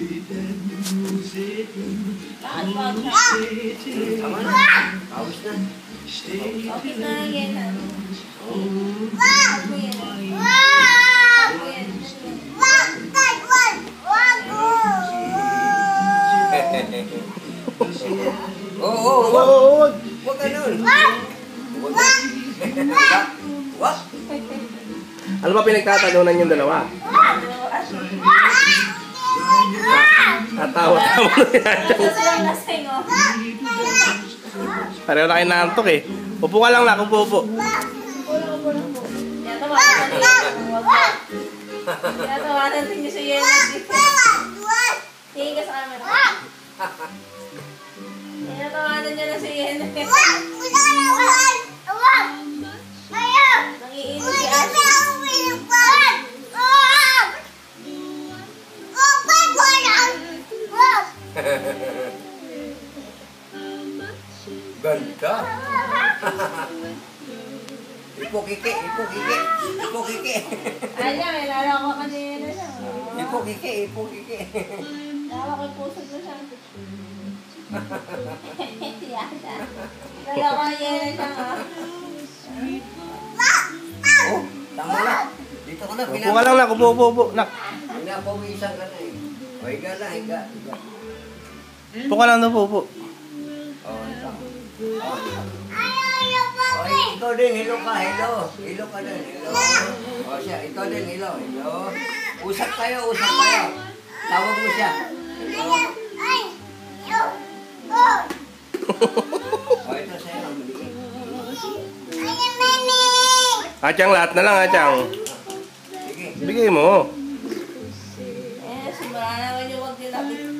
Bakit ba? Tama na. Awis na. Okay na yan. Oo. Huwag ganun. Wag. Ano ba pinagtatalunan yung dalawa? Tatawa-tawa na yan. Pareho na kayo naantok eh. Upo ka lang na, upo. Tinatawanan din niyo si Yena dito. Tingin ka sa camera. Tinatawanan niya na si Yena. Nangiinis si Ashley. Ganda. Ipo-kiki. Anya, may lalawa ka kanina siya. Ipo-kiki. Lalawa ko yung puso ko siya. Siya. Lalawa ka Yena siya nga. Oh, tama na. Dito ka na. Upo ka lang na, upo. Nak. Pinapawisan ka na eh. O, higa na, higa. Upo ka lang na, upo. Oh, tama. Oh, ikaw din, hello ka din, hello. Oh, siya, ikaw din, hello. Usap kayo. Tawag mo siya. Hello. Oh, ito sa'yo, maliit. Achang, lahat na lang, Achang. Sige. Bigay mo. Simula naman yung wag nilapit.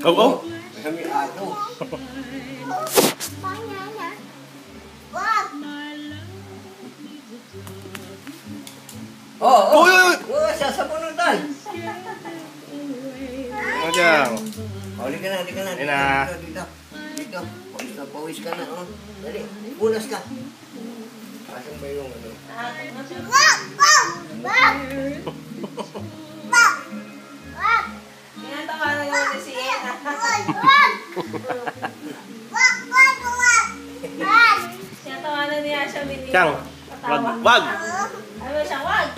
Oh. Kami ato. Oh. Oh, sasabunutan. Achang. Huli ka na. Ayun na. Dito. Pawis ka na, oh. Dali, punas ka. Asan ba yung ano? Tinatawanan naman niya si Yena. Tinatawanan niya siya. Achang, wag. Ano siya, wag.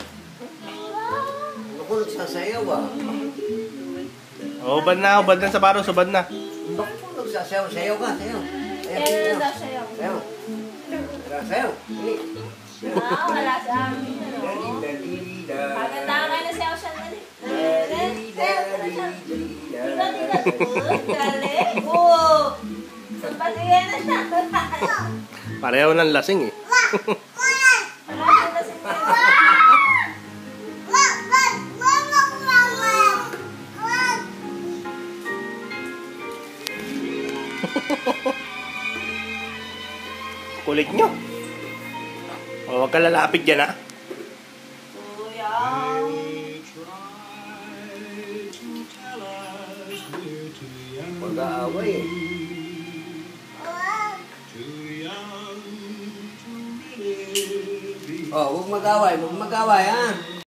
Ako nagsasayaw ah. Ubad na sa baro, subad na. Ako nagsasayaw. Sayaw ka, sayaw. Kaya na daw siya yung. Sayaw. Wala sa amin. Maganda ka na siya siya. Galing. Oo. Pag-iyan na siya. Pareho ng lasing eh. Parang na siya. Kulit nyo. O, huwag ka lalapit dyan, ha? Mag-aaway eh. Oh, huwag mag-away ha.